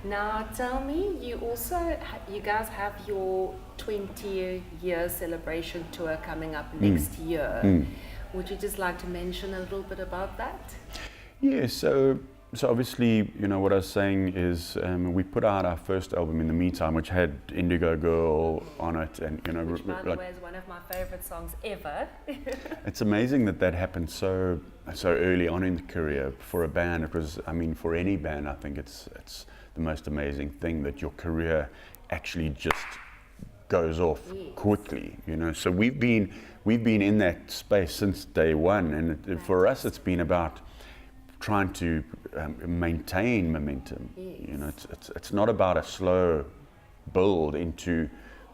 Now tell me, you guys have your 20-year celebration tour coming up next year. Would you just like to mention a little bit about that? Yeah, so obviously, you know, what I was saying is we put out our first album in the meantime, which had Indigo Girl on it, and you know, which by the way is one of my favorite songs ever. It's amazing that happened so early on in the career for a band. It was, I mean, for any band, I think it's the most amazing thing that your career actually just goes off quickly, you know. So we've been in that space since day one, and for us it's been about trying to maintain momentum. You know, it's not about a slow build into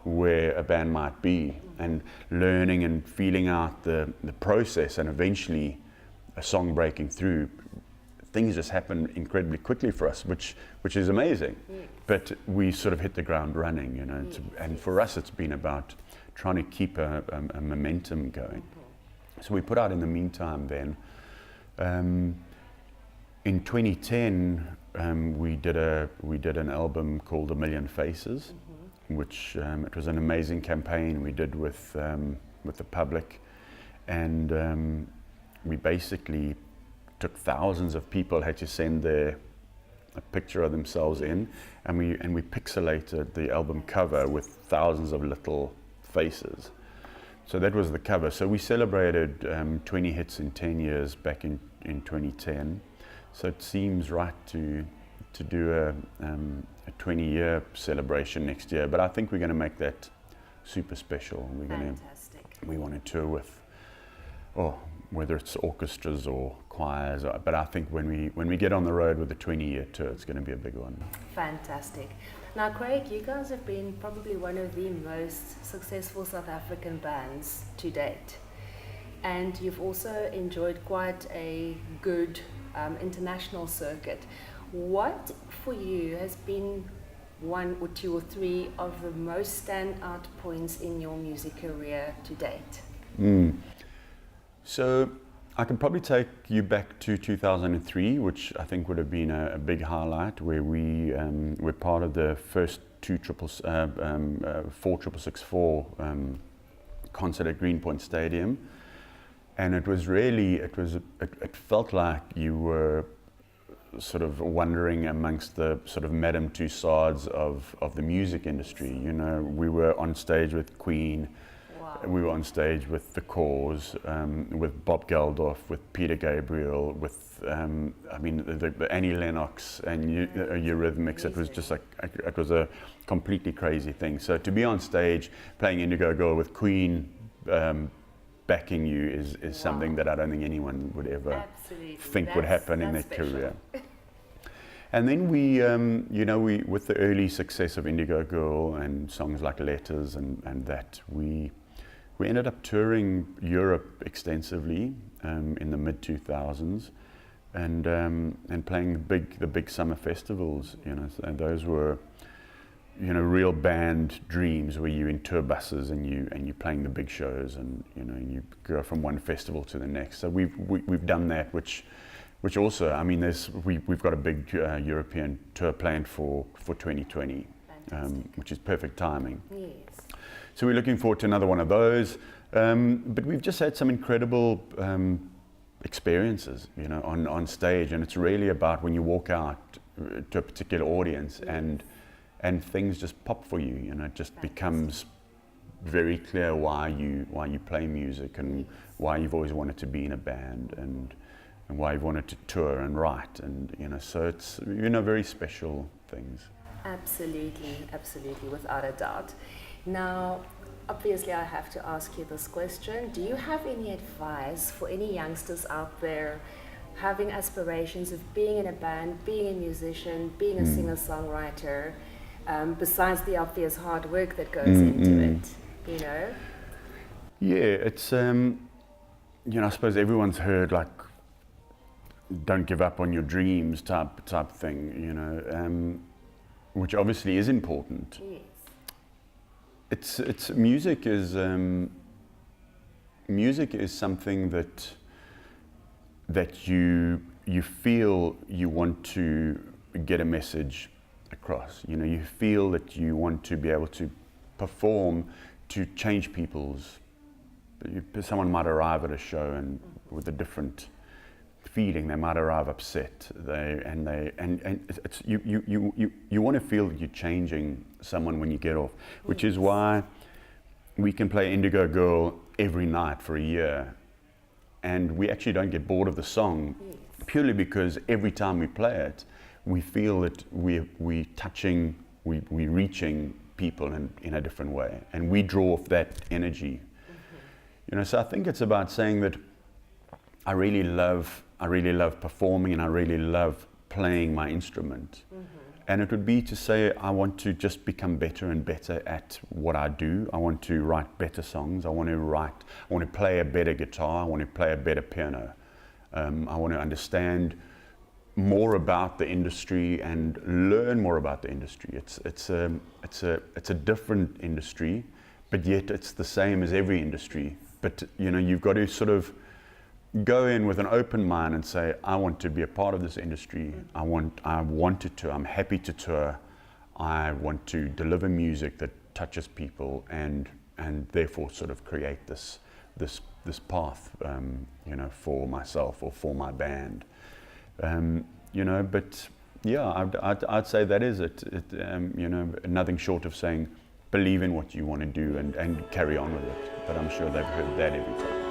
where a band might be, and learning and feeling out the process, and eventually a song breaking through. Things just happen incredibly quickly for us, which is amazing. But we sort of hit the ground running, you know. And for us, it's been about trying to keep a momentum going. So we put out in the meantime. Then in 2010, we did an album called A Million Faces, which it was an amazing campaign we did with the public, and we basically took thousands of people, had to send a picture of themselves in, and we pixelated the album cover with thousands of little faces. So that was the cover. So we celebrated 20 hits in 10 years back in 2010. So it seems right to do a 20-year celebration next year. But I think we're going to make that super special. We want to tour with, whether it's orchestras or choirs, but I think when we get on the road with the 20-year tour, it's going to be a big one. Fantastic. Now, Craig, you guys have been probably one of the most successful South African bands to date, and you've also enjoyed quite a good international circuit. What for you has been one or two or three of the most standout points in your music career to date? So I can probably take you back to 2003, which I think would have been a big highlight, where we were part of the first 4664 concert at Greenpoint Stadium, and it felt like you were sort of wandering amongst the sort of Madame Tussauds of the music industry. You know, we were on stage with Queen. We were on stage with The Cause, with Bob Geldof, with Peter Gabriel, with the Annie Lennox and Eurythmics. It was just like, it was a completely crazy thing. So to be on stage playing Indigo Girl with Queen backing you is something that I don't think anyone would ever think would happen in their career. And then we with the early success of Indigo Girl and songs like Letters and that, we ended up touring Europe extensively in the mid-2000s, and playing the big summer festivals. You know, and those were, you know, real band dreams, where you in tour buses and you playing the big shows, and you know, you go from one festival to the next. So we've done that, which also, I mean, we've got a big European tour planned for 2020, which is perfect timing. Yes. So we're looking forward to another one of those. But we've just had some incredible experiences, you know, on stage, and it's really about when you walk out to a particular audience, and things just pop for you. You know, it just becomes very clear why you play music, and why you've always wanted to be in a band, and why you've wanted to tour and write, and you know, so it's, you know, very special things. Absolutely, without a doubt. Now, obviously I have to ask you this question. Do you have any advice for any youngsters out there having aspirations of being in a band, being a musician, being a singer-songwriter, besides the obvious hard work that goes into it, you know? Yeah, it's, you know, I suppose everyone's heard, like, don't give up on your dreams type thing, you know, which obviously is important. Yes. It's music is something that you feel you want to get a message across. You know, you feel that you want to be able to perform to change people's. Someone might arrive at a show and with a different feeling. They might arrive upset. You want to feel that you're changing someone when you get off, which is why we can play Indigo Girl every night for a year, and we actually don't get bored of the song, purely because every time we play it, we feel that we're touching, we're reaching people in a different way, and we draw off that energy. You know, so I think it's about saying that I really love performing, and I really love playing my instrument. And it would be to say I want to just become better and better at what I do. I want to write better songs. I want to play a better guitar. I want to play a better piano. I want to understand more about the industry and learn more about the industry. It's a different industry, but yet it's the same as every industry. But you know, you've got to sort of go in with an open mind and say, I want to be a part of this industry. I'm happy to tour. I want to deliver music that touches people, and therefore sort of create this path, you know, for myself or for my band. You know, but yeah, I'd say that is it. You know, nothing short of saying, believe in what you want to do and carry on with it. But I'm sure they've heard that every time.